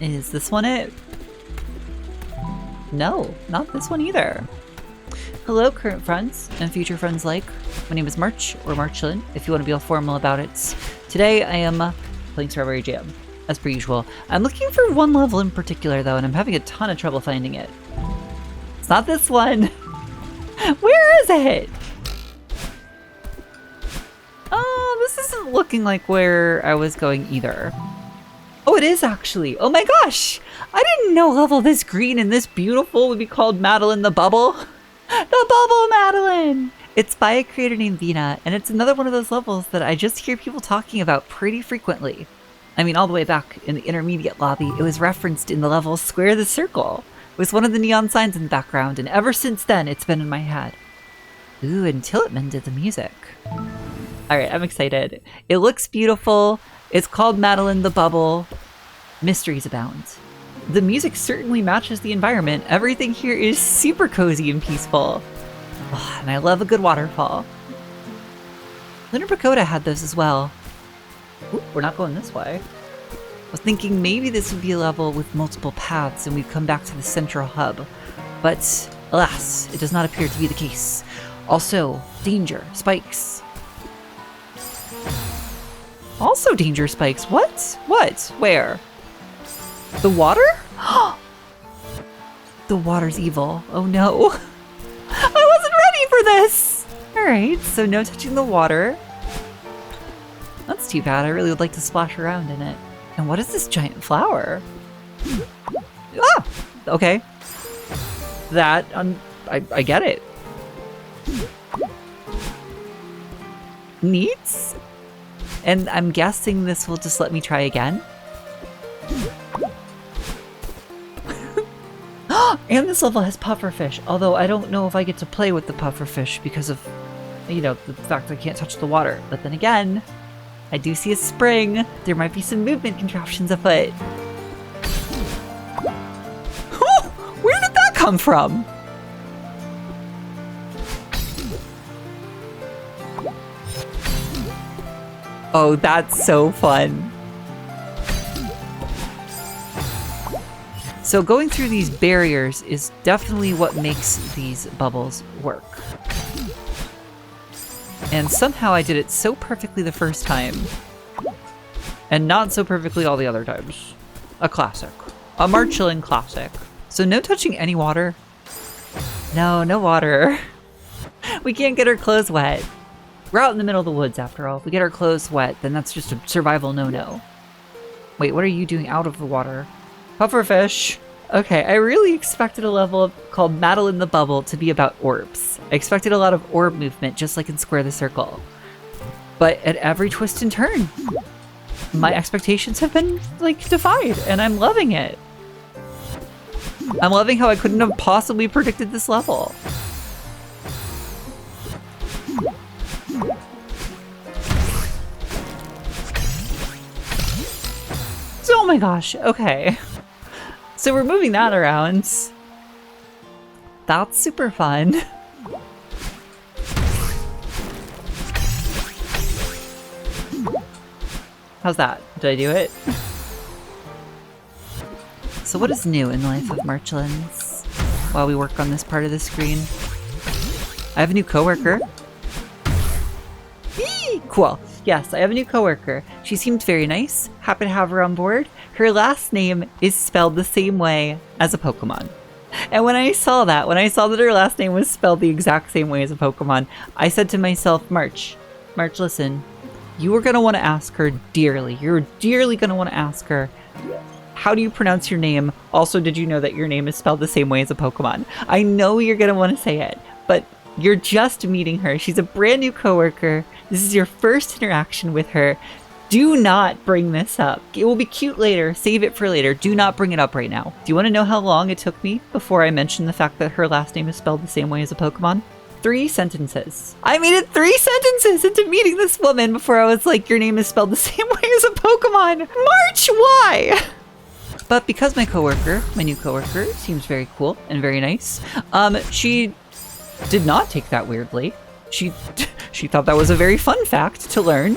Is this one it? No, not this one either. Hello, current friends and future friends alike. My name is March, or Marchalan, if you want to be all formal about it. Today I am playing Strawberry Jam, as per usual. I'm looking for one level in particular, though, and I'm having a ton of trouble finding it. It's not this one. Where is it? Oh, this isn't looking like where I was going either. Oh, it is actually. Oh my gosh! I didn't know a level this green and this beautiful would be called Madeline the Bubble. The Bubble Madeline! It's by a creator named Vina, and it's another one of those levels that I just hear people talking about pretty frequently. I mean, all the way back in the intermediate lobby, it was referenced in the level Square the Circle. It was one of the neon signs in the background, and ever since then, it's been in my head. Ooh, and Tillotman did the music. Alright, I'm excited. It looks beautiful. It's called Madeline the Bubble. Mysteries abound. The music certainly matches the environment. Everything here is super cozy and peaceful. Oh, and I love a good waterfall. Lunar Pagoda had those as well. Ooh, we're not going this way. I was thinking maybe this would be a level with multiple paths and we'd come back to the central hub. But alas, it does not appear to be the case. Also, danger, spikes. Also danger spikes. What? What? Where? The water? The water's evil. Oh no. I wasn't ready for this! Alright, so no touching the water. That's too bad. I really would like to splash around in it. And what is this giant flower? Ah! Okay. That, I get it. Neat. And I'm guessing this will just let me try again. And this level has pufferfish, although I don't know if I get to play with the pufferfish because of, you know, the fact that I can't touch the water. But then again, I do see a spring. There might be some movement contraptions afoot. Where did that come from? Oh, that's so fun. So going through these barriers is definitely what makes these bubbles work. And somehow I did it so perfectly the first time. And not so perfectly all the other times. A classic. A Marchalan classic. So no touching any water. No, no water. We can't get our clothes wet. We're out in the middle of the woods after all. If we get our clothes wet, then that's just a survival no-no. Wait, what are you doing out of the water? Pufferfish. Okay, I really expected a level called Madeline the Bubble to be about orbs. I expected a lot of orb movement, just like in Square the Circle. But at every twist and turn, my expectations have been, like, defied, and I'm loving it. I'm loving how I couldn't have possibly predicted this level. Oh my gosh, okay. So we're moving that around. That's super fun. How's that? Did I do it? So what is new in the life of Marchalans while we work on this part of the screen? I have a new coworker. Eee! Cool. Yes, I have a new coworker. She seemed very nice. Happy to have her on board. Her last name is spelled the same way as a Pokemon. And when I saw that her last name was spelled the exact same way as a Pokemon, I said to myself, March, listen, you are going to want to ask her dearly. You're dearly going to want to ask her, how do you pronounce your name? Also, did you know that your name is spelled the same way as a Pokemon? I know you're going to want to say it, but you're just meeting her. She's a brand new coworker. This is your first interaction with her. Do not bring this up. It will be cute later. Save it for later. Do not bring it up right now. Do you want to know how long it took me before I mentioned the fact that her last name is spelled the same way as a Pokemon? 3 sentences. I made it 3 sentences into meeting this woman before I was like, your name is spelled the same way as a Pokemon. March, why? But because my new coworker, seems very cool and very nice, she did not take that weirdly. She thought that was a very fun fact to learn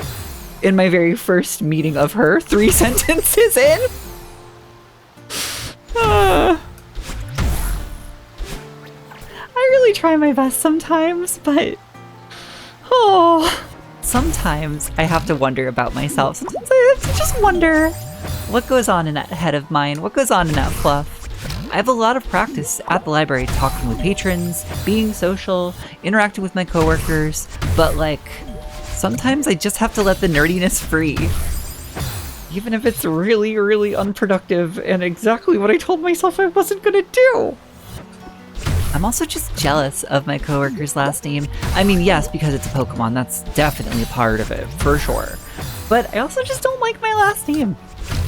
in my very first meeting of her, 3 sentences in. really try my best sometimes, but... Oh... Sometimes I have to wonder about myself. Sometimes I have to just wonder what goes on in that head of mine, what goes on in that fluff. I have a lot of practice at the library talking with patrons, being social, interacting with my coworkers, but like, sometimes I just have to let the nerdiness free. Even if it's really, really unproductive and exactly what I told myself I wasn't gonna do. I'm also just jealous of my coworker's last name. I mean, yes, because it's a Pokemon, that's definitely a part of it, for sure. But I also just don't like my last name.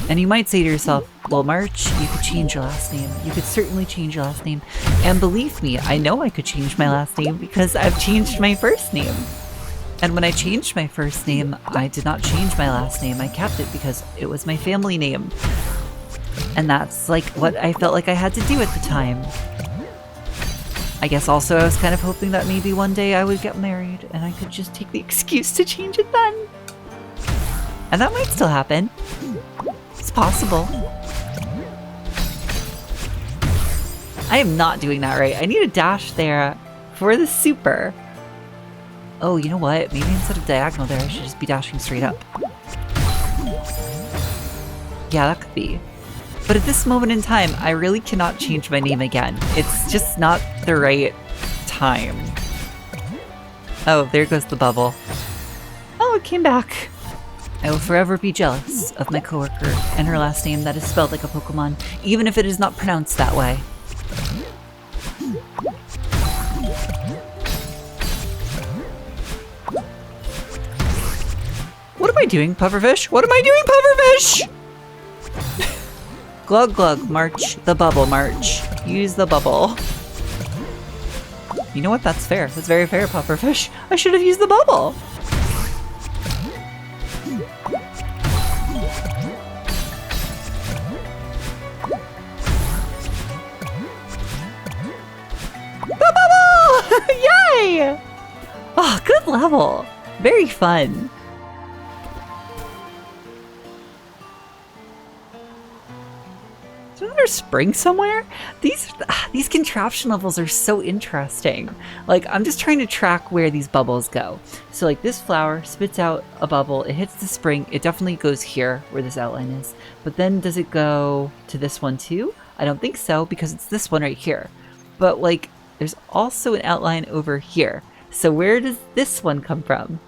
And you might say to yourself, well, March, you could change your last name. You could certainly change your last name. And believe me, I know I could change my last name because I've changed my first name. And when I changed my first name, I did not change my last name. I kept it because it was my family name. And that's like what I felt like I had to do at the time. I guess also I was kind of hoping that maybe one day I would get married and I could just take the excuse to change it then. And that might still happen. It's possible. I am not doing that right. I need a dash there for the super. Oh, you know what? Maybe instead of diagonal there, I should just be dashing straight up. Yeah, that could be. But at this moment in time, I really cannot change my name again. It's just not the right time. Oh, there goes the bubble. Oh, it came back. I will forever be jealous of my coworker and her last name that is spelled like a Pokemon, even if it is not pronounced that way. What am I doing, Pufferfish? What am I doing, Pufferfish? Glug glug, March. The bubble, March. Use the bubble. You know what? That's fair. That's very fair, Pufferfish. I should have used the bubble. The bubble! Yay! Oh, good level. Very fun. Is there another spring somewhere? These contraption levels are so interesting. Like, I'm just trying to track where these bubbles go. So like this flower spits out a bubble, it hits the spring, it definitely goes here where this outline is. But then does it go to this one too? I don't think so, because it's this one right here. But like, there's also an outline over here. So where does this one come from?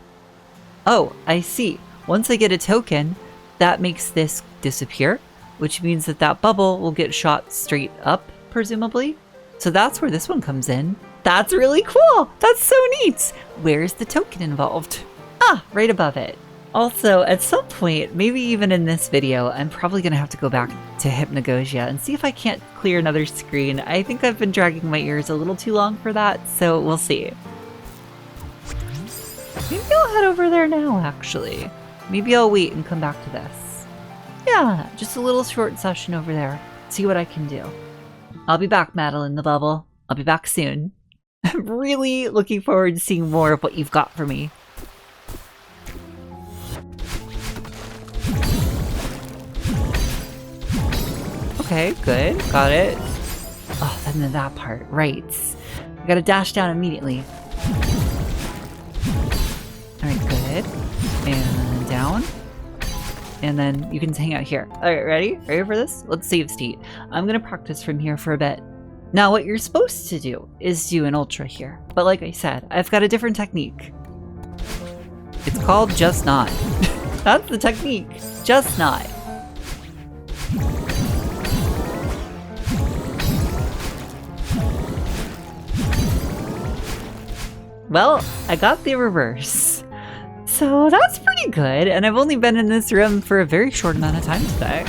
Oh, I see. Once I get a token, that makes this disappear, which means that that bubble will get shot straight up, presumably. So that's where this one comes in. That's really cool. That's so neat. Where's the token involved? Ah, right above it. Also, at some point, maybe even in this video, I'm probably gonna have to go back to Hypnagogia and see if I can't clear another screen. I think I've been dragging my ears a little too long for that, so we'll see. Maybe I'll head over there now, actually. Maybe I'll wait and come back to this. Yeah, just a little short session over there. See what I can do. I'll be back, Madeline the Bubble. I'll be back soon. I'm really looking forward to seeing more of what you've got for me. Okay, good. Got it. Oh, then that part. Right. I gotta dash down immediately. Alright, good. And down. And then you can hang out here. Alright, ready? Ready for this? Let's save state. I'm gonna practice from here for a bit. Now, what you're supposed to do is do an ultra here. But like I said, I've got a different technique. It's called Just Not. That's the technique. Just Not. Well, I got the reverse. So that's pretty good, and I've only been in this room for a very short amount of time today.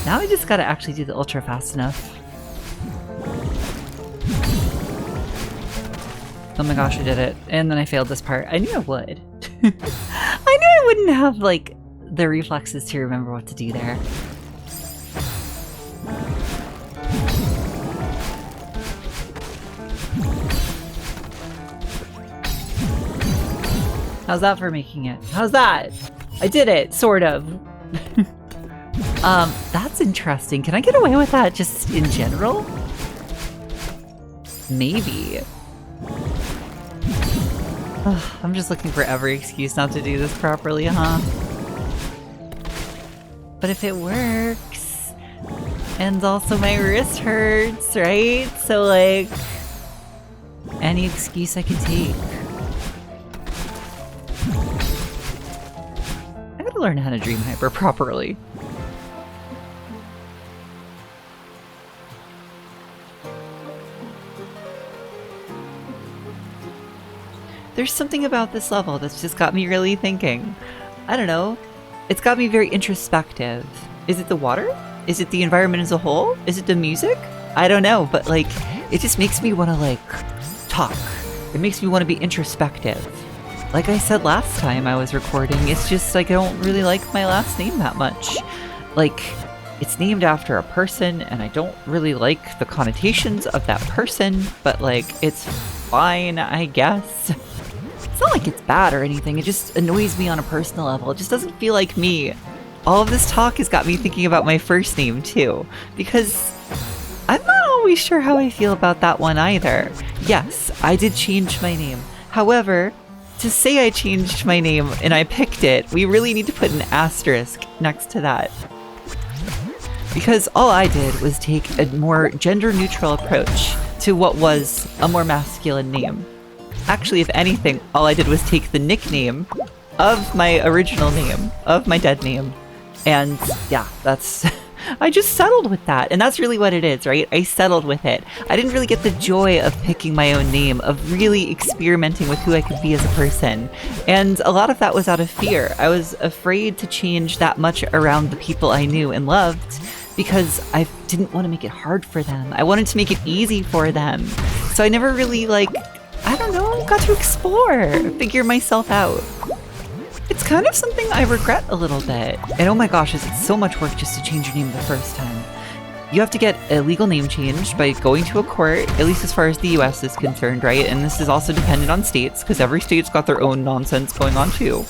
Now I just gotta actually do the ultra fast enough. Oh my gosh, I did it. And then I failed this part. I knew I would. I knew I wouldn't have, like, the reflexes to remember what to do there. How's that for making it? How's that? I did it, sort of. That's interesting. Can I get away with that just in general? Maybe. Ugh, I'm just looking for every excuse not to do this properly, huh? But if it works, and also my wrist hurts, right? So like, any excuse I can take. I gotta learn how to dream hyper properly. There's something about this level that's just got me really thinking. I don't know. It's got me very introspective. Is it the water? Is it the environment as a whole? Is it the music? I don't know, but like, it just makes me want to like talk. It makes me want to be introspective. Like I said last time I was recording, it's just like I don't really like my last name that much. Like, it's named after a person and I don't really like the connotations of that person, but like, it's fine, I guess. It's not like it's bad or anything, it just annoys me on a personal level. It just doesn't feel like me. All of this talk has got me thinking about my first name too, because I'm not always sure how I feel about that one either. Yes, I did change my name. However, to say I changed my name and I picked it, we really need to put an asterisk next to that. Because all I did was take a more gender-neutral approach to what was a more masculine name. Actually, if anything, all I did was take the nickname of my original name, of my dead name. And yeah, that's... I just settled with that. And that's really what it is, right? I settled with it. I didn't really get the joy of picking my own name, of really experimenting with who I could be as a person. And a lot of that was out of fear. I was afraid to change that much around the people I knew and loved because I didn't want to make it hard for them. I wanted to make it easy for them. So I never really, like, I don't know, got to explore, figure myself out. It's kind of something I regret a little bit. And oh my gosh, is it so much work just to change your name the first time. You have to get a legal name changed by going to a court, at least as far as the US is concerned, right? And this is also dependent on states, because every state's got their own nonsense going on too.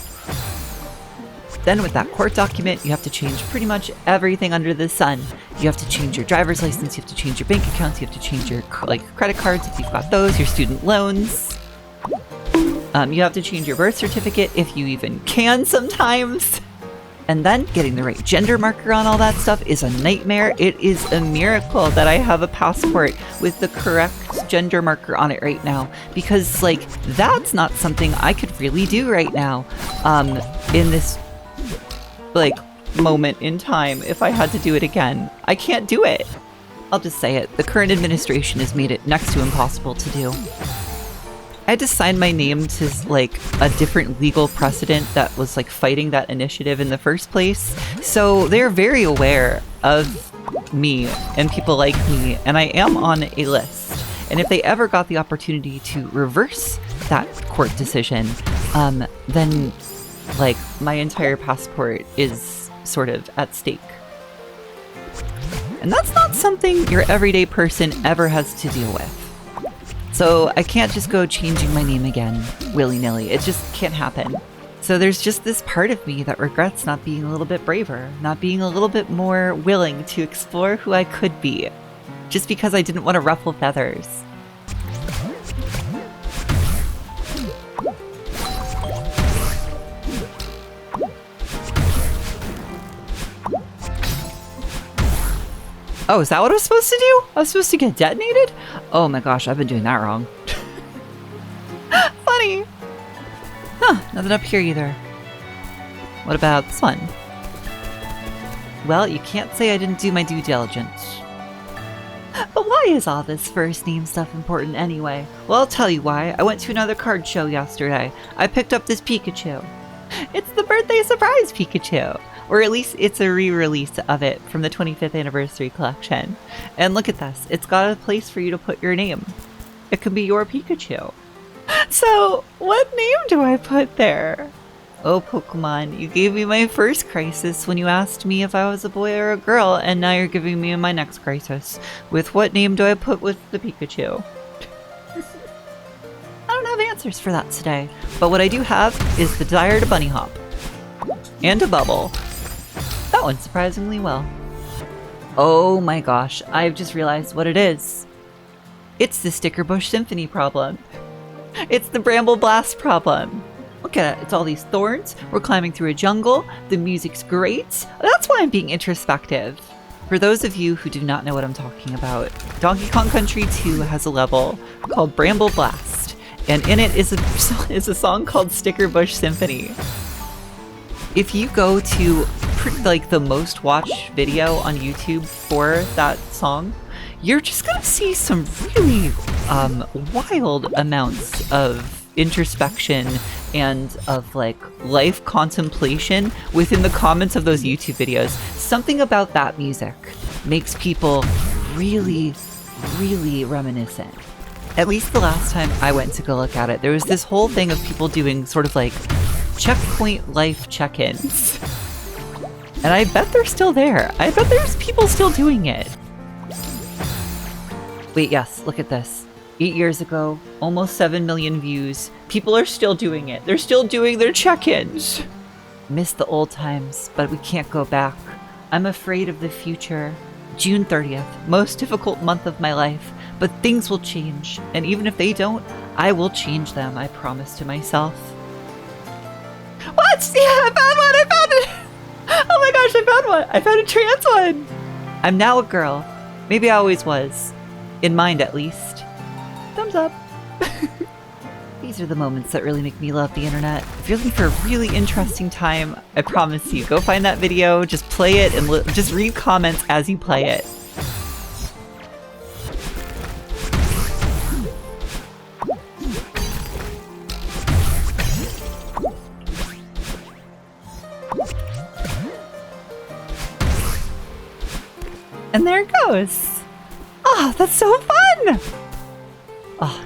Then with that court document, you have to change pretty much everything under the sun. You have to change your driver's license, you have to change your bank accounts, you have to change your credit cards if you've got those, your student loans. You have to change your birth certificate if you even can sometimes. And then getting the right gender marker on all that stuff is a nightmare. It is a miracle that I have a passport with the correct gender marker on it right now, because like that's not something I could really do right now in this like moment in time. If I had to do it again, I can't do it. I'll just say it. The current administration has made it next to impossible to do. I had to sign my name to like a different legal precedent that was like fighting that initiative in the first place. So they're very aware of me and people like me, and I am on a list. And if they ever got the opportunity to reverse that court decision, then like my entire passport is sort of at stake. And that's not something your everyday person ever has to deal with. So I can't just go changing my name again, willy-nilly. It just can't happen. So there's just this part of me that regrets not being a little bit braver, not being a little bit more willing to explore who I could be, just because I didn't want to ruffle feathers. Oh, is that what I was supposed to do? I was supposed to get detonated? Oh my gosh, I've been doing that wrong. Funny. Huh, nothing up here either. What about this one? Well, you can't say I didn't do my due diligence. But why is all this first name stuff important anyway? Well, I'll tell you why. I went to another card show yesterday. I picked up this Pikachu. It's the birthday surprise Pikachu. Or at least it's a re-release of it from the 25th anniversary collection. And look at this, it's got a place for you to put your name. It could be your Pikachu. So, what name do I put there? Oh Pokemon, you gave me my first crisis when you asked me if I was a boy or a girl, and now you're giving me my next crisis. With what name do I put with the Pikachu? I don't have answers for that today, but what I do have is the desire to bunny hop. And a bubble. That went surprisingly well. Oh my gosh, I've just realized what it is. It's the Stickerbush Symphony problem. It's the Bramble Blast problem. Look at it, it's all these thorns, we're climbing through a jungle, the music's great. That's why I'm being introspective. For those of you who do not know what I'm talking about, Donkey Kong Country 2 has a level called Bramble Blast, and in it is a song called Stickerbush Symphony. If you go to like the most watched video on YouTube for that song, you're just gonna see some really wild amounts of introspection and of like life contemplation within the comments of those YouTube videos. Something about that music makes people really, really reminiscent. At least the last time I went to go look at it, there was this whole thing of people doing sort of like checkpoint life check-ins. And I bet they're still there. I bet there's people still doing it. Wait, yes, look at this. 8 years ago, almost 7 million views. People are still doing it. They're still doing their check-ins. Miss the old times, but we can't go back. I'm afraid of the future. June 30th, most difficult month of my life, but things will change. And even if they don't, I will change them, I promise to myself. What? Yeah, I found one! I found it! Oh my gosh, I found one! I found a trans one! I'm now a girl. Maybe I always was. In mind, at least. Thumbs up. These are the moments that really make me love the internet. If you're looking for a really interesting time, I promise you, go find that video, just play it, and just read comments as you play it. And there it goes. Oh, that's so fun! Oh,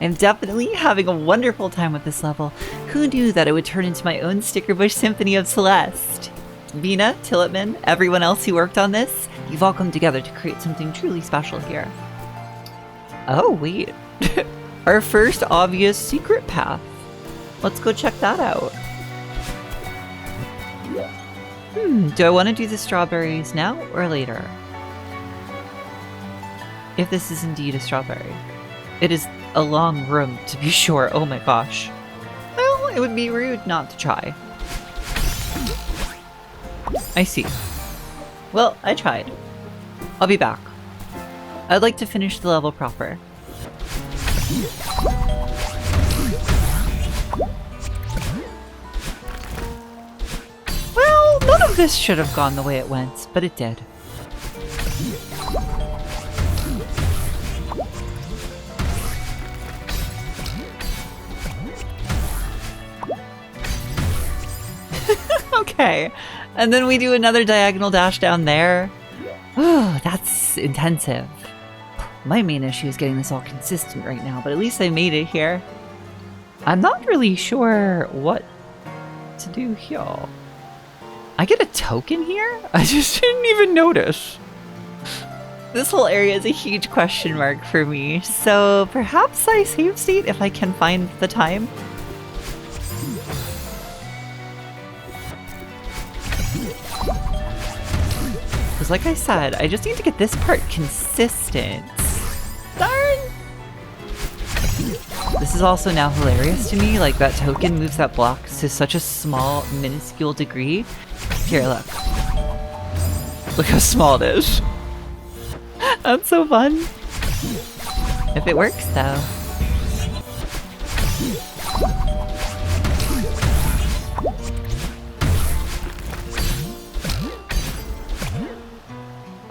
I'm definitely having a wonderful time with this level. Who knew that it would turn into my own Stickerbush Symphony of Celeste? Vina, Tillotman, everyone else who worked on this, you've all come together to create something truly special here. Oh, wait. Our first obvious secret path. Let's go check that out. Do I want to do the strawberries now or later? If this is indeed a strawberry. It is a long room, to be sure. Oh my gosh. Well, it would be rude not to try. I see. Well, I tried. I'll be back. I'd like to finish the level proper. Well, none of this should have gone the way it went, but it did. Okay, and then we do another diagonal dash down there. Oh, that's intensive. My main issue is getting this all consistent right now, but at least I made it here. I'm not really sure what to do here. I get a token here? I just didn't even notice. This whole area is a huge question mark for me, so perhaps I save state if I can find the time. Because like I said, I just need to get this part consistent. Darn! This is also now hilarious to me, like that token moves that block to such a small, minuscule degree. Here, look. Look how small it is. That's so fun. If it works, though.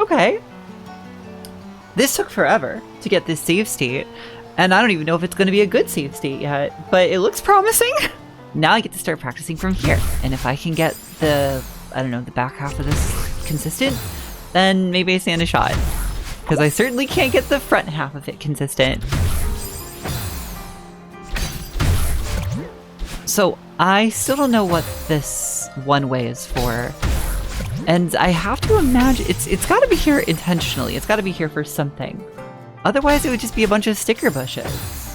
Okay. This took forever to get this save state, and I don't even know if it's going to be a good save state yet, but it looks promising. Now I get to start practicing from here, and if I can get the, I don't know, the back half of this consistent, then maybe I stand a shot. Because I certainly can't get the front half of it consistent. So I still don't know what this one way is for. And I have to imagine, it's got to be here intentionally. It's got to be here for something. Otherwise it would just be a bunch of sticker bushes.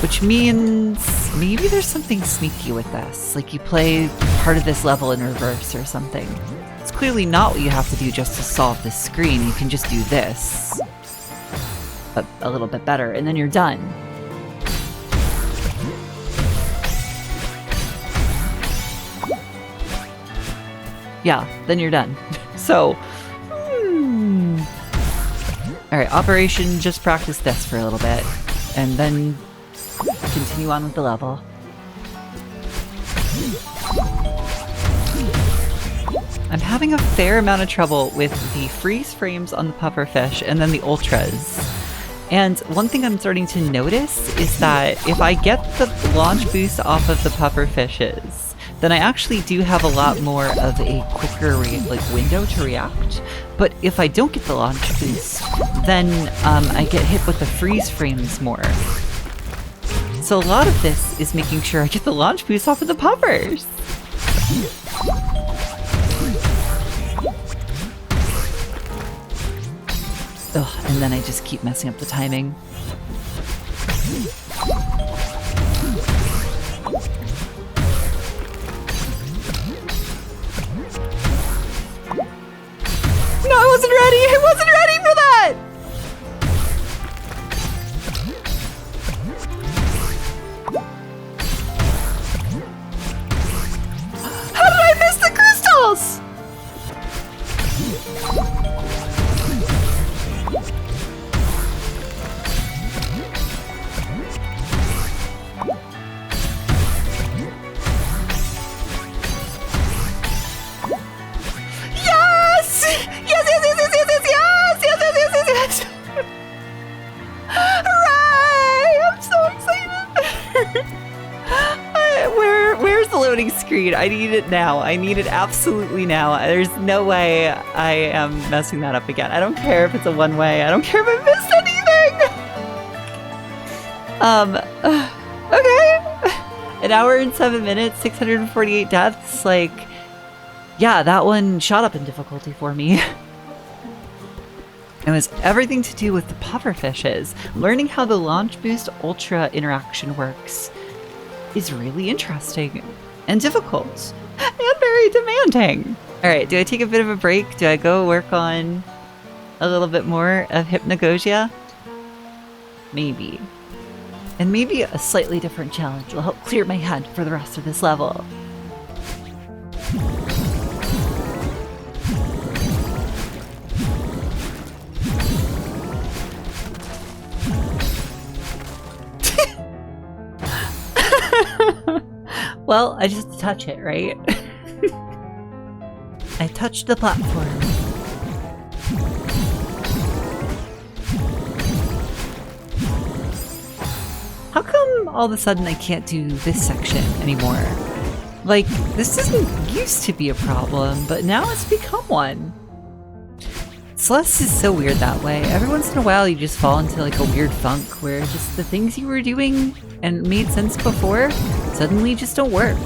Which means maybe there's something sneaky with this. Like you play part of this level in reverse or something. It's clearly not what you have to do just to solve this screen. You can just do this, but a little bit better, and then you're done. Yeah, then you're done. So, Alright, Operation just practice this for a little bit, and then continue on with the level. I'm having a fair amount of trouble with the freeze frames on the pufferfish and then the ultras. And one thing I'm starting to notice is that if I get the launch boost off of the pufferfishes, then I actually do have a lot more of a quicker window to react. But if I don't get the launch boost, then I get hit with the freeze frames more. So a lot of this is making sure I get the launch boost off of the puffers. Ugh, and then I just keep messing up the timing. No, I wasn't ready! I wasn't ready for that! How did I miss the crystals? Screen. I need it now. I need it absolutely now. There's no way I am messing that up again. I don't care if it's a one-way. I don't care if I missed anything! Okay. An hour and 7 minutes, 648 deaths. Like, yeah, that one shot up in difficulty for me. It was everything to do with the pufferfishes. Learning how the launch boost ultra interaction works is really interesting. And difficult. And very demanding. Alright, do I take a bit of a break? Do I go work on a little bit more of Hypnagogia? Maybe. And maybe a slightly different challenge will help clear my head for the rest of this level. Well, I just touch it, right? I touched the platform. How come all of a sudden I can't do this section anymore? Like, this doesn't used to be a problem, but now it's become one. Celeste is so weird that way. Every once in a while you just fall into like a weird funk where just the things you were doing and made sense before suddenly just don't work.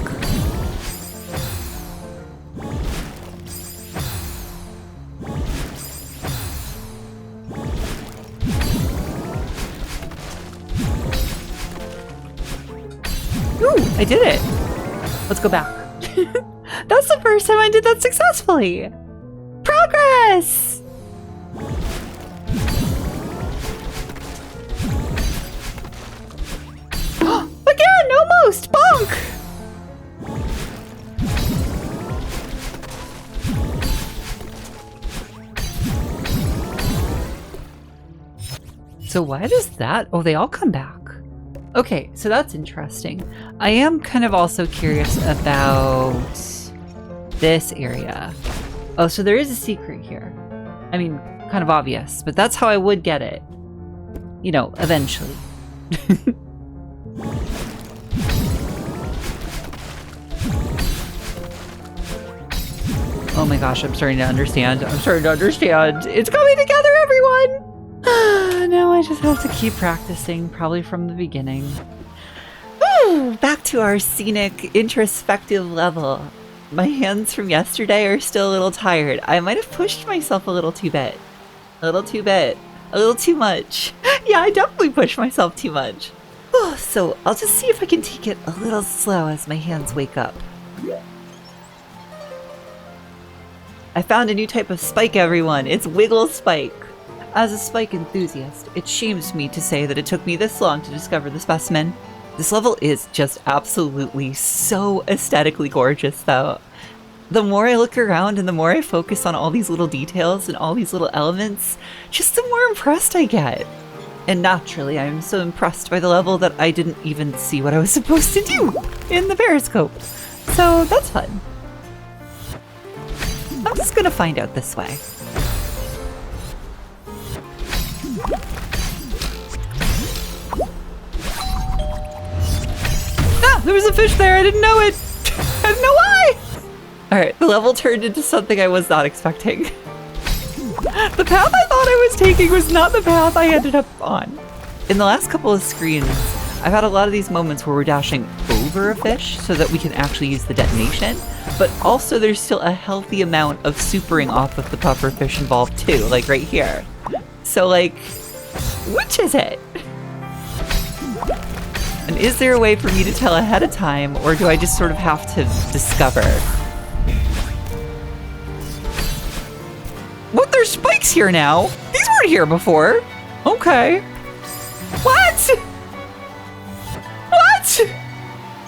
Ooh, I did it! Let's go back. That's the first time I did that successfully! Progress! Again, almost! Bonk! So why does that? Oh, they all come back. Okay, so that's interesting. I am kind of also curious about this area. Oh, so there is a secret here. I mean, kind of obvious, but that's how I would get it. You know, eventually. Oh my gosh, I'm starting to understand. I'm starting to understand. It's coming together, everyone! Now I just have to keep practicing, probably from the beginning. Ooh, back to our scenic, introspective level. My hands from yesterday are still a little tired. I might have pushed myself a little too bit. A little too bit. A little too much. Yeah, I definitely pushed myself too much. Oh, so I'll just see if I can take it a little slow as my hands wake up. I found a new type of spike, everyone. It's Wiggle Spike. As a spike enthusiast, it shames me to say that it took me this long to discover the specimen. This level is just absolutely so aesthetically gorgeous, though. The more I look around and the more I focus on all these little details and all these little elements, just the more impressed I get. And naturally, I'm so impressed by the level that I didn't even see what I was supposed to do in the periscope. So that's fun. I'm just gonna find out this way. Ah, there was a fish there. I didn't know it. I didn't know why. All right, the level turned into something I was not expecting. The path I thought I was taking was not the path I ended up on. In the last couple of screens, I've had a lot of these moments where we're dashing over a fish so that we can actually use the detonation, but also there's still a healthy amount of supering off of the puffer fish involved too, like right here. So like, which is it? And is there a way for me to tell ahead of time, or do I just sort of have to discover? What? There's spikes here now? These weren't here before. Okay. What? What?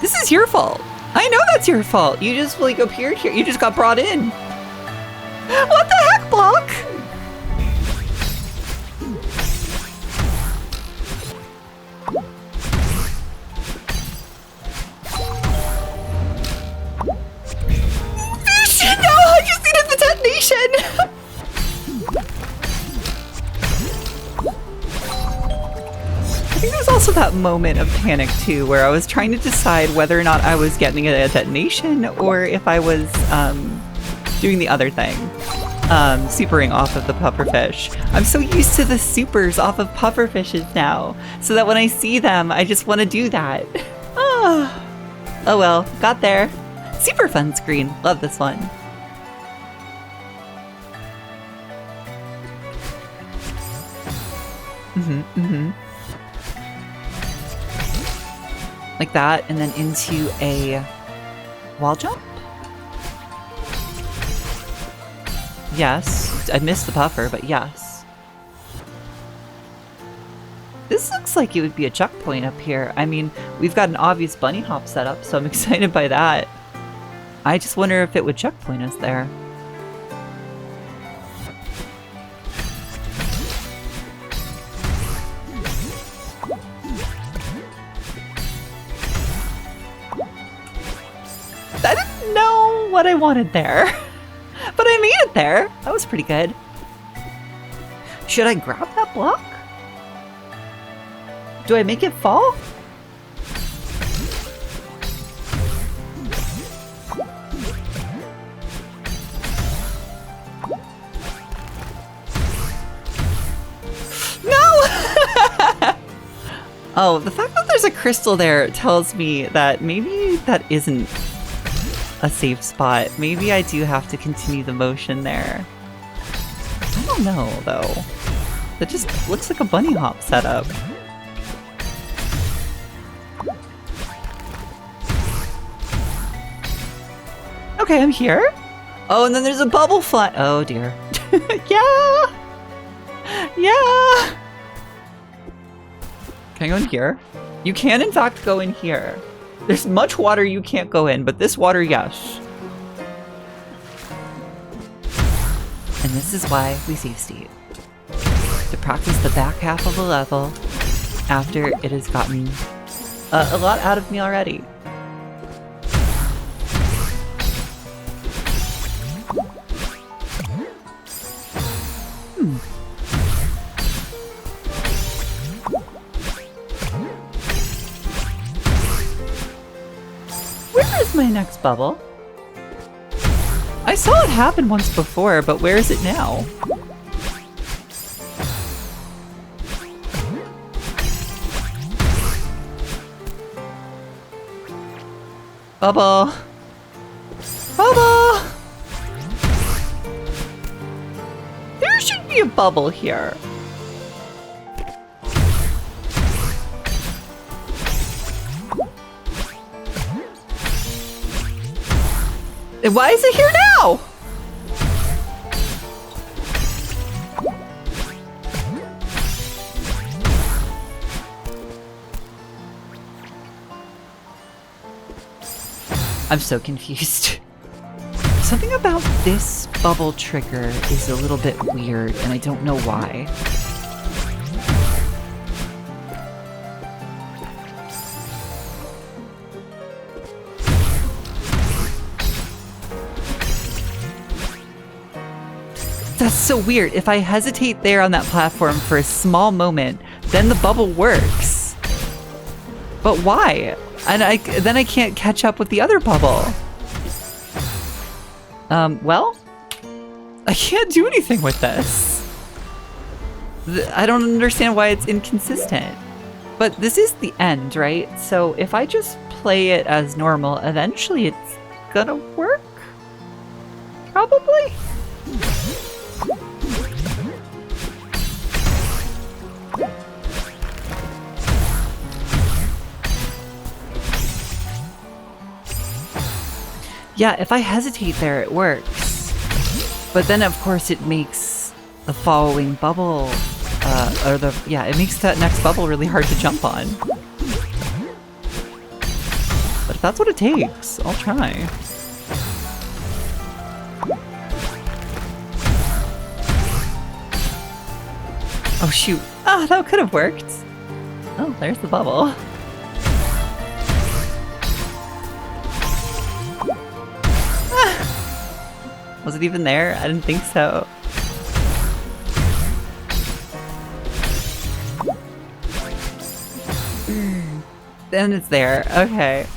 This is your fault. I know that's your fault. You just like appeared here. You just got brought in. What the heck, Block? Fish! No, I just needed the detonation. I think there's also that moment of panic too, where I was trying to decide whether or not I was getting a detonation or if I was doing the other thing, supering off of the pufferfish. I'm so used to the supers off of pufferfishes now, so that when I see them, I just want to do that. Oh well, got there. Super fun screen. Love this one. Like that, and then into a wall jump? Yes. I missed the puffer, but yes. This looks like it would be a checkpoint up here. I mean, we've got an obvious bunny hop set up, so I'm excited by that. I just wonder if it would checkpoint us there. I didn't know what I wanted there, but I made it there. That was pretty good. Should I grab that block? Do I make it fall? No! Oh, the fact that there's a crystal there tells me that maybe that isn't a safe spot. Maybe I do have to continue the motion there. I don't know, though. That just looks like a bunny hop setup. Okay, I'm here. Oh, and then there's a bubble fly. Oh, dear. Yeah! Yeah! Can I go in here? You can, in fact, go in here. There's much water you can't go in, but this water, yes. And this is why we save state. To practice the back half of a level after it has gotten a lot out of me already. Where is my next bubble? I saw it happen once before, but where is it now? Bubble! Bubble! There should be a bubble here. Why is it here now? I'm so confused. Something about this bubble trigger is a little bit weird, and I don't know why. That's so weird. If I hesitate there on that platform for a small moment, then the bubble works. But why? And then I can't catch up with the other bubble. Well, I can't do anything with this. I don't understand why it's inconsistent. But this is the end, right? So if I just play it as normal, eventually it's gonna work? Probably? Yeah, if I hesitate there, it works. But then, of course, it makes the following bubble, it makes that next bubble really hard to jump on. But if that's what it takes, I'll try. Oh, shoot. Ah, that could have worked. Oh, there's the bubble. Was it even there? I didn't think so. Then it's there. Okay.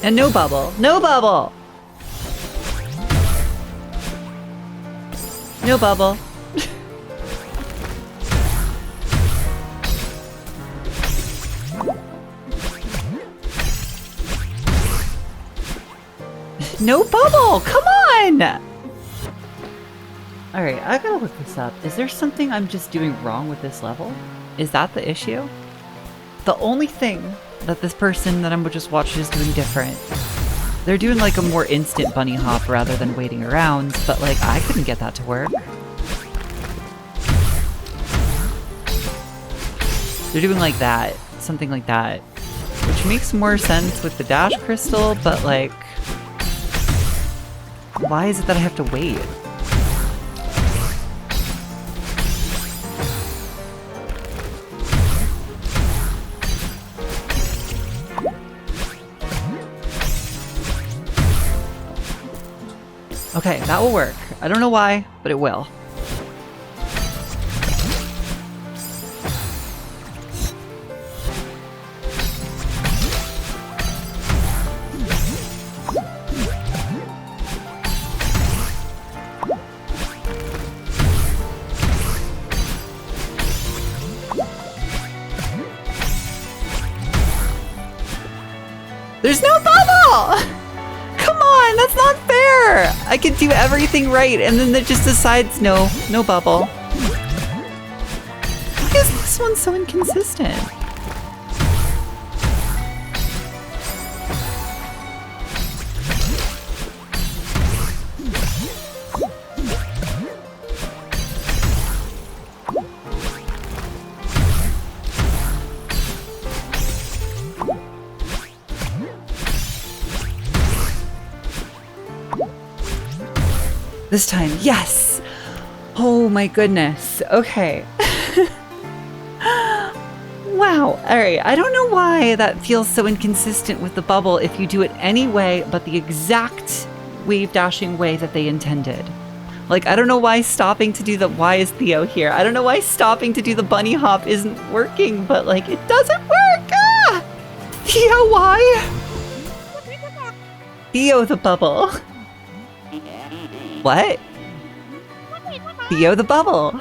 And no bubble. No bubble! No bubble. No bubble! Come on! Alright, I gotta look this up. Is there something I'm just doing wrong with this level? Is that the issue? The only thing that this person that I'm just watching is doing different. They're doing like a more instant bunny hop rather than waiting around, but like I couldn't get that to work. They're doing like that, something like that, which makes more sense with the dash crystal, but like, why is it that I have to wait? Okay, that will work. I don't know why, but it will. There's no bubble! Come on, that's not fair! I could do everything right, and then it just decides no bubble. Why is this one so inconsistent? This time, yes! Oh my goodness. Okay. Wow. Alright, I don't know why that feels so inconsistent with the bubble if you do it any way but the exact wave dashing way that they intended. Like, I don't know why stopping to do the... Why is Theo here? I don't know why stopping to do the bunny hop isn't working, but like, it doesn't work! Ah! Theo, why? Theo the bubble. What? Theo the bubble.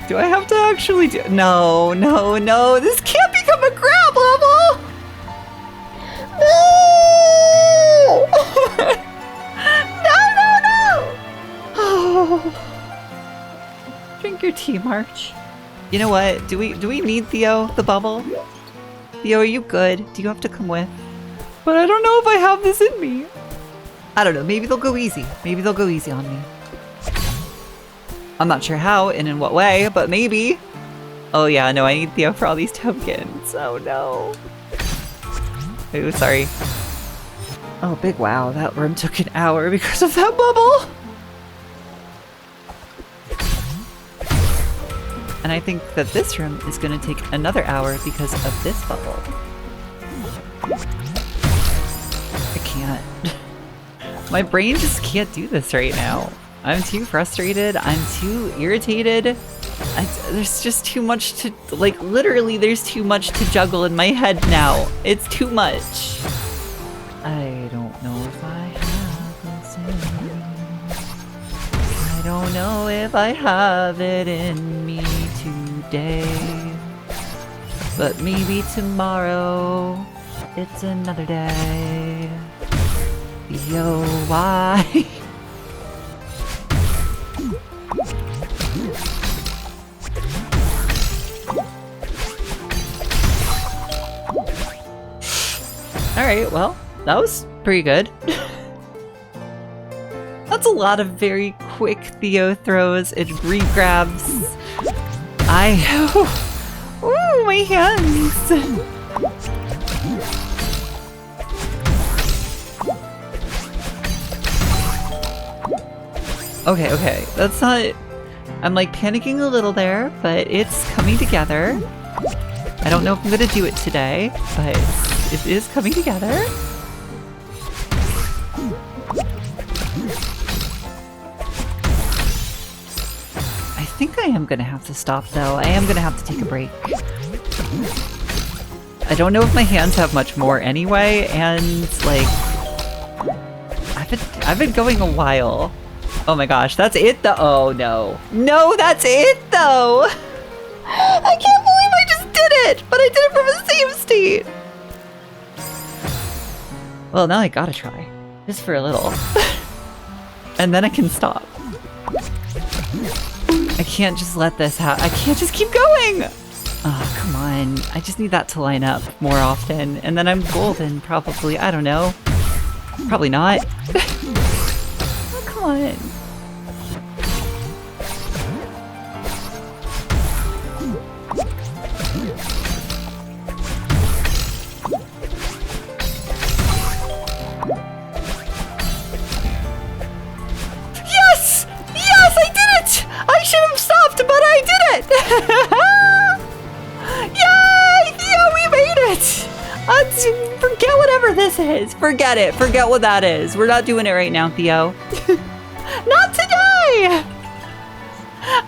Do I have to actually do... No, this can't become a grab level! No! No! Drink your tea, March. You know what? Do we need Theo, the bubble? Theo, are you good? Do you have to come with? But I don't know if I have this in me. I don't know. Maybe they'll go easy. Maybe they'll go easy on me. I'm not sure how and in what way, but maybe. Oh yeah, no, I need Theo for all these tokens. Oh no. Ooh, sorry. Oh, big wow. That room took an hour because of that bubble. And I think that this room is going to take another hour because of this bubble. I can't. My brain just can't do this right now. I'm too frustrated. I'm too irritated. There's just too much to, like, literally there's too much to juggle in my head now. It's too much. I don't know if I have this in me. I don't know if I have it in me today. But maybe tomorrow, it's another day. Yo, why? Alright, well, that was pretty good. That's a lot of very quick Theo throws and re-grabs. Ooh, my hands! Okay, that's not... I'm like panicking a little there, but it's coming together. I don't know if I'm gonna do it today, but it is coming together. I think I am gonna have to stop though. I am gonna have to take a break. I don't know if my hands have much more anyway, and like... I've been going a while. Oh my gosh, that's it though. Oh no. No, that's it though! I can't believe I just did it! But I did it from a save state! Well, now I gotta try. Just for a little. And then I can stop. I can't just let this happen. I can't just keep going! Oh, come on. I just need that to line up more often. And then I'm golden, probably. I don't know. Probably not. Oh, come on. I should have stopped, but I did it! Yay! Theo, we made it! Forget whatever this is. Forget it. Forget what that is. We're not doing it right now, Theo. Not today!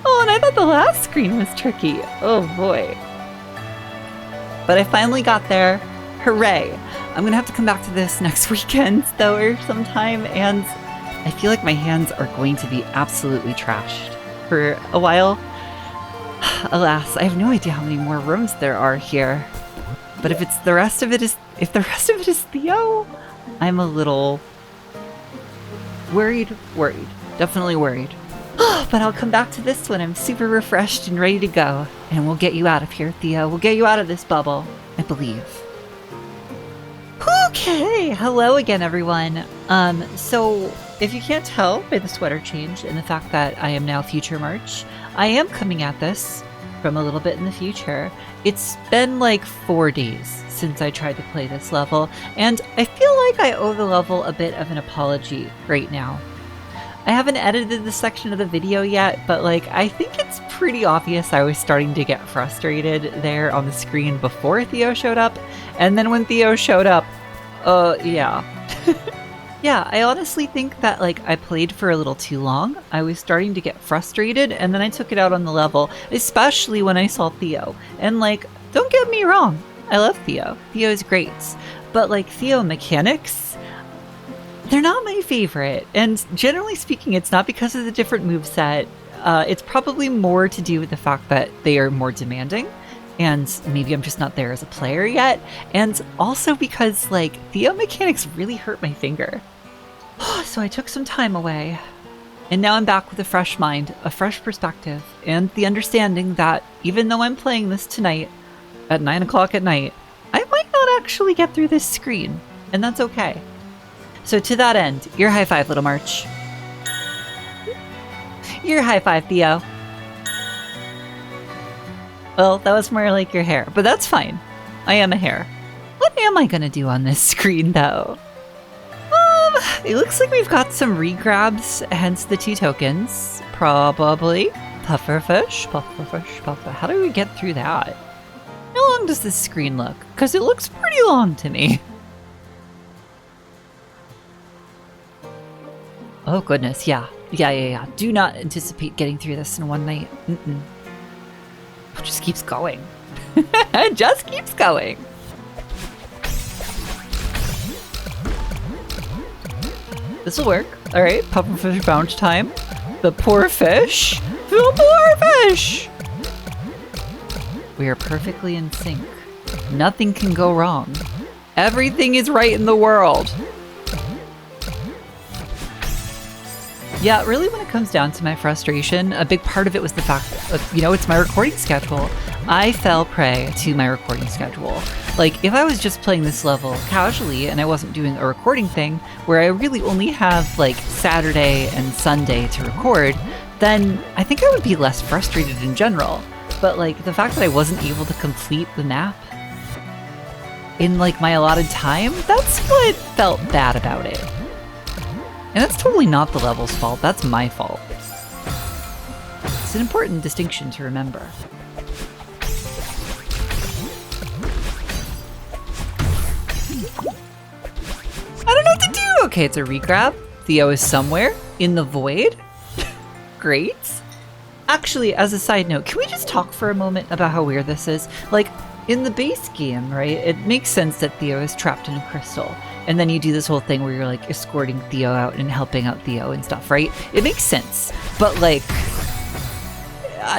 Oh, and I thought the last screen was tricky. Oh, boy. But I finally got there. Hooray. I'm gonna have to come back to this next weekend, though, or sometime, and I feel like my hands are going to be absolutely trashed for a while. Alas, I have no idea how many more rooms there are here. But if the rest of it is Theo, I'm a little worried. Definitely worried. But I'll come back to this when I'm super refreshed and ready to go. And we'll get you out of here, Theo. We'll get you out of this bubble, I believe. Okay, hello again, everyone. So if you can't tell by the sweater change and the fact that I am now Future March, I am coming at this from a little bit in the future. It's been like 4 days since I tried to play this level, and I feel like I owe the level a bit of an apology right now. I haven't edited this section of the video yet, but like I think it's pretty obvious I was starting to get frustrated there on the screen before Theo showed up, and then when Theo showed up, yeah. Yeah, I honestly think that like I played for a little too long. I was starting to get frustrated, and then I took it out on the level, especially when I saw Theo. And like, don't get me wrong, I love Theo. Theo is great. But like Theo mechanics, they're not my favorite. And generally speaking, it's not because of the different moveset. It's probably more to do with the fact that they are more demanding. And maybe I'm just not there as a player yet. And also because, like, Theo mechanics really hurt my finger. So I took some time away. And now I'm back with a fresh mind, a fresh perspective, and the understanding that even though I'm playing this tonight at 9 o'clock at night, I might not actually get through this screen, and that's okay. So to that end, your high five, little March. Your high five, Theo. Well, that was more like your hair, but that's fine. I am a hair. What am I gonna do on this screen, though? It looks like we've got some regrabs, hence the 2 tokens. Probably. Pufferfish, pufferfish, puffer. How do we get through that? How long does this screen look? Because it looks pretty long to me. Oh goodness, yeah. Yeah. Do not anticipate getting through this in one night. It just keeps going. It just keeps going. This will work. All right, pufferfish bounce time. The poor fish. The poor fish. We are perfectly in sync. Nothing can go wrong. Everything is right in the world. Yeah, really when it comes down to my frustration, a big part of it was the fact that, it's my recording schedule. I fell prey to my recording schedule. Like, if I was just playing this level casually and I wasn't doing a recording thing where I really only have, like, Saturday and Sunday to record, then I think I would be less frustrated in general. But, like, the fact that I wasn't able to complete the map in, like, my allotted time, that's what felt bad about it. And that's totally not the level's fault, that's my fault. It's an important distinction to remember. I don't know what to do! Okay, it's a regrab. Theo is somewhere in the void. Great. Actually, as a side note, can we just talk for a moment about how weird this is? Like, in the base game, right, it makes sense that Theo is trapped in a crystal. And then you do this whole thing where you're, like, escorting Theo out and helping out Theo and stuff, right? It makes sense. But, like,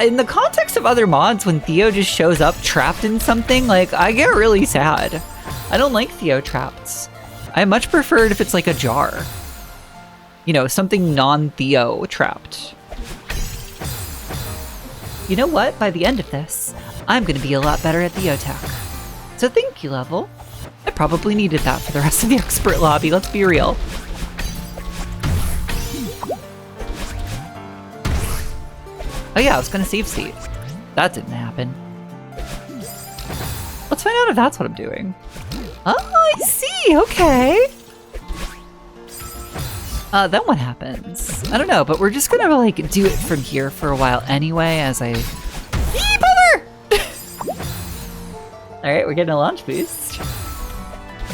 in the context of other mods, when Theo just shows up trapped in something, like, I get really sad. I don't like Theo trapped. I much prefer it if it's, like, a jar. Something non-Theo trapped. You know what? By the end of this, I'm going to be a lot better at Theo tech. So thank you, Level. I probably needed that for the rest of the expert lobby, let's be real. Oh yeah, I was gonna save state. That didn't happen. Let's find out if that's what I'm doing. Oh, I see, okay. Then what happens? I don't know, but we're just gonna, like, do it from here for a while anyway as I... Alright, we're getting a launch boost.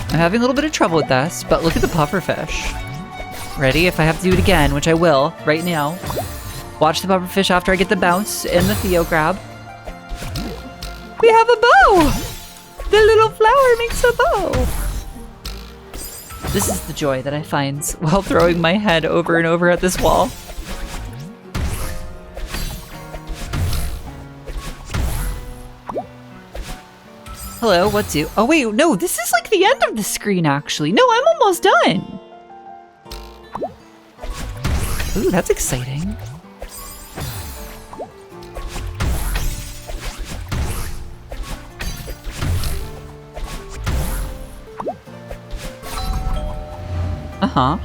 I'm having a little bit of trouble with this, but look at the pufferfish. Ready? If I have to do it again, which I will, right now. Watch the pufferfish after I get the bounce and the Theo grab. We have a bow! The little flower makes a bow! This is the joy that I find while throwing my head over and over at this wall. Hello, what do? Oh wait, no, this is like the end of the screen actually. No, I'm almost done. Ooh, that's exciting. Uh-huh.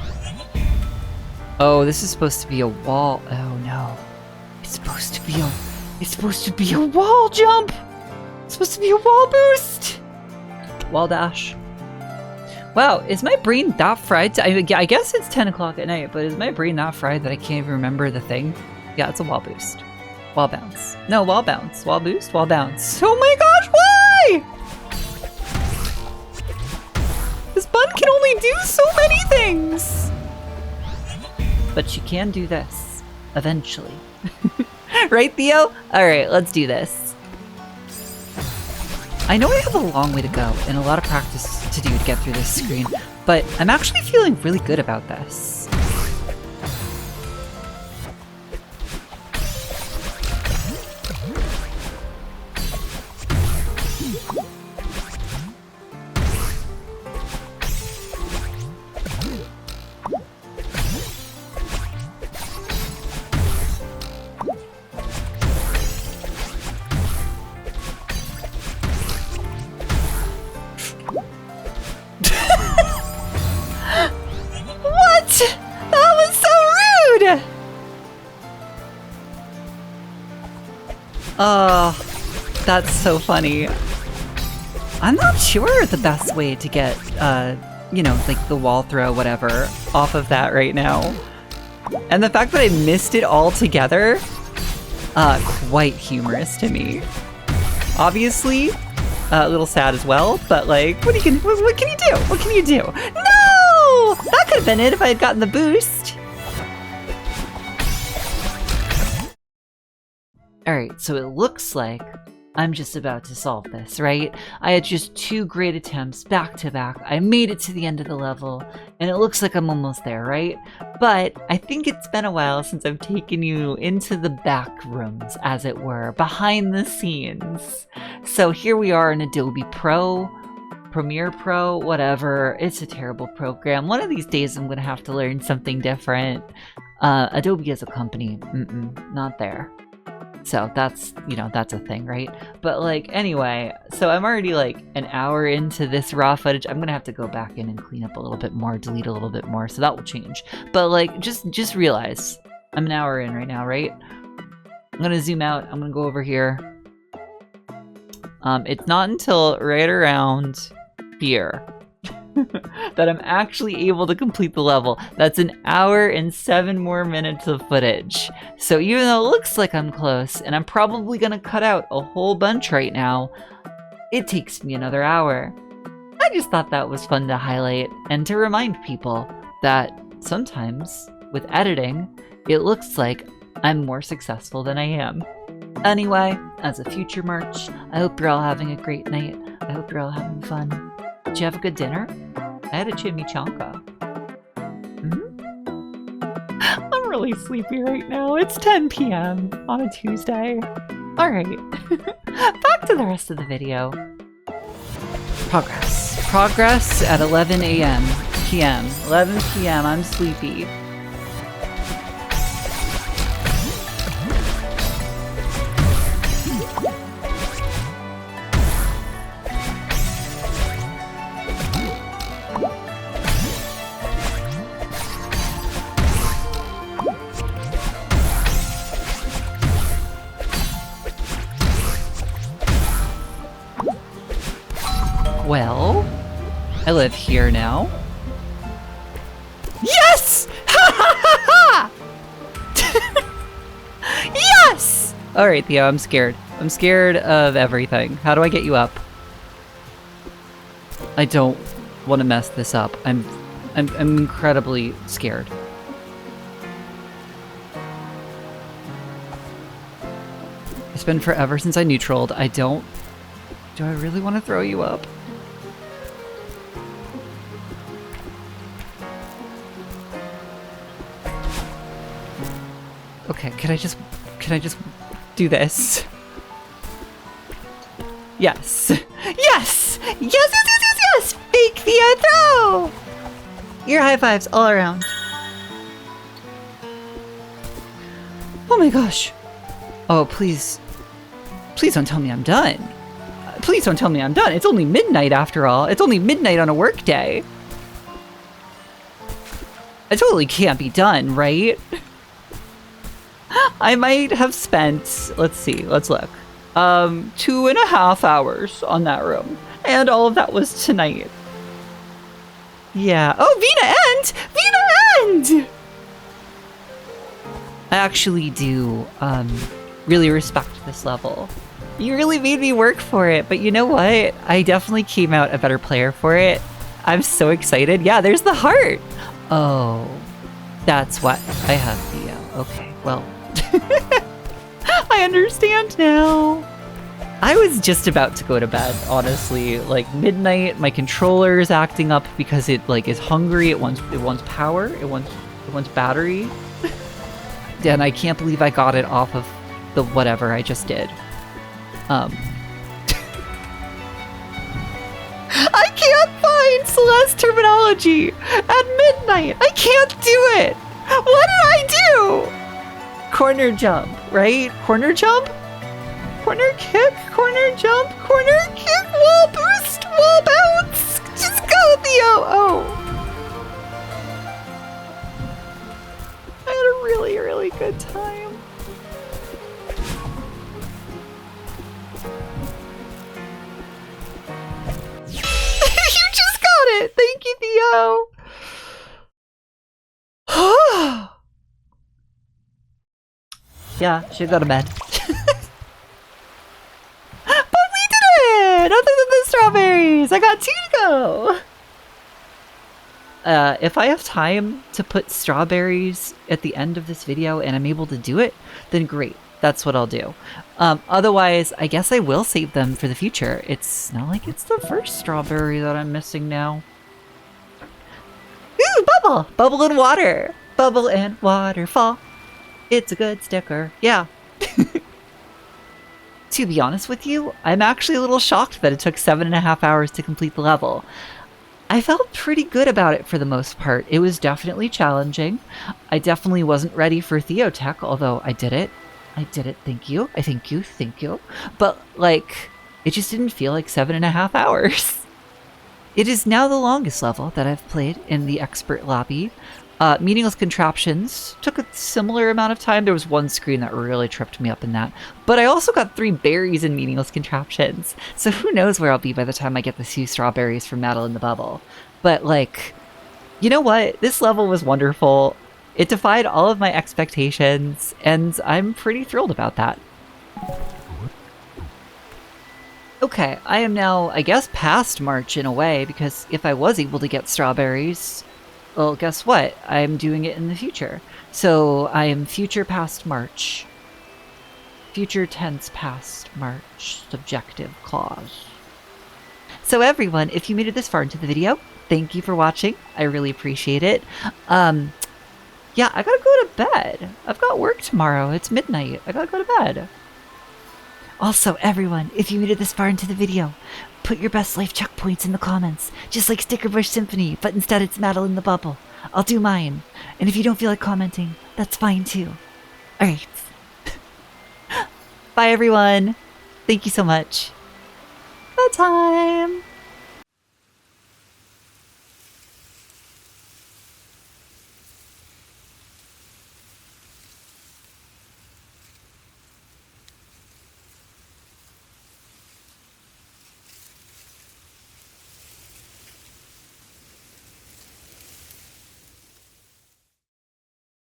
Oh, this is supposed to be a wall. Oh no. It's supposed to be a wall jump. It's supposed to be a wall boost. Wall dash. Wow, is my brain that fried? I guess it's 10 o'clock at night, but is my brain that fried that I can't even remember the thing? Yeah, it's a wall boost. Wall bounce. No, wall bounce. Wall boost, wall bounce. Oh my gosh, why? This bun can only do so many things. But she can do this. Eventually. Right, Theo? Alright, let's do this. I know I have a long way to go and a lot of practice to do to get through this screen, but I'm actually feeling really good about this. That was so rude! Oh, that's so funny. I'm not sure the best way to get, you know, like the wall throw, whatever, off of that right now. And the fact that I missed it all together, quite humorous to me. Obviously, a little sad as well, but like, what can you do? What can you do? No! That could have been it if I had gotten the boost. All right, so it looks like I'm just about to solve this, right? I had just 2 great attempts back to back. I made it to the end of the level, and it looks like I'm almost there, right? But I think it's been a while since I've taken you into the back rooms, as it were, behind the scenes. So here we are in Adobe Pro, Premiere Pro, whatever. It's a terrible program. One of these days I'm gonna have to learn something different. Adobe as a company, not there. So that's, you know, that's a thing, right? But like, anyway, so I'm already like an hour into this raw footage. I'm gonna have to go back in and clean up a little bit more, delete a little bit more, so that will change. But like, just realize I'm an hour in right now, right? I'm gonna zoom out, I'm gonna go over here. It's not until right around here that I'm actually able to complete the level. That's an hour and 7 more minutes of footage. So even though it looks like I'm close, and I'm probably gonna cut out a whole bunch right now, it takes me another hour. I just thought that was fun to highlight and to remind people that sometimes with editing, it looks like I'm more successful than I am. Anyway, as a future March, I hope you're all having a great night. I hope you're all having fun. Did you have a good dinner? I had a chimichanga. I'm really sleepy right now. It's 10 p.m. on a Tuesday. All right, back to the rest of the video. Progress at 11 p.m. 11 p.m. I'm sleepy. Well, I live here now. Yes! Ha ha ha ha! Yes! All right, Theo, I'm scared. I'm scared of everything. How do I get you up? I don't want to mess this up. I'm incredibly scared. It's been forever since I neutraled. Do I really want to throw you up? Okay, can I just do this? Yes! Yes! Yes, yes, yes, yes, yes! Fake Theo throw! Ear high fives all around. Oh my gosh. Oh, please. Please don't tell me I'm done. Please don't tell me I'm done. It's only midnight after all. It's only midnight on a work day. I totally can't be done, right? I might have spent, let's see, let's look. 2.5 hours on that room. And all of that was tonight. Yeah. Oh, Vina End! Vina End! I actually do, really respect this level. You really made me work for it, but you know what? I definitely came out a better player for it. I'm so excited. Yeah, there's the heart. Oh, that's what I have, Theo. Okay, well. I understand now. I was just about to go to bed, honestly. Like midnight, my controller is acting up because it like is hungry. It wants power. It wants battery. And I can't believe I got it off of the whatever I just did. I can't find Celeste terminology at midnight. I can't do it. What did I do? Corner jump, right? Corner jump? Corner kick? Corner jump? Corner kick? Wall boost? Wall bounce? Just go, Theo! Oh. really good time. You just got it! Thank you, Theo! Yeah, should go to bed. But we did it! Other than the strawberries! I got 2 to go! If I have time to put strawberries at the end of this video and I'm able to do it, then great. That's what I'll do. Otherwise, I guess I will save them for the future. It's not like it's the first strawberry that I'm missing now. Ooh, bubble! Bubble and water! Bubble and waterfall. It's a good sticker. Yeah. To be honest with you, I'm actually a little shocked that it took 7.5 hours to complete the level. I felt pretty good about it for the most part. It was definitely challenging. I definitely wasn't ready for Theo Tech, although I did it. I did it, thank you. Thank you. But, like, it just didn't feel like 7.5 hours. It is now the longest level that I've played in the expert lobby. Meaningless Contraptions took a similar amount of time. There was one screen that really tripped me up in that. But I also got 3 berries in Meaningless Contraptions. So who knows where I'll be by the time I get the 2 strawberries from Madeline the Bubble. But, like, you know what? This level was wonderful. It defied all of my expectations, and I'm pretty thrilled about that. Okay, I am now, I guess, past March in a way, because if I was able to get strawberries, well, guess what? I'm doing it in the future. So I am future past March. Future tense past March. Subjective clause. So everyone, if you made it this far into the video, thank you for watching. I really appreciate it. Yeah, I gotta go to bed. I've got work tomorrow. It's midnight. I gotta go to bed. Also, everyone, if you made it this far into the video, put your best life checkpoints in the comments, just like Stickerbush Symphony, but instead it's Madeline the Bubble. I'll do mine. And if you don't feel like commenting, that's fine too. Alright. Bye everyone. Thank you so much. Bedtime.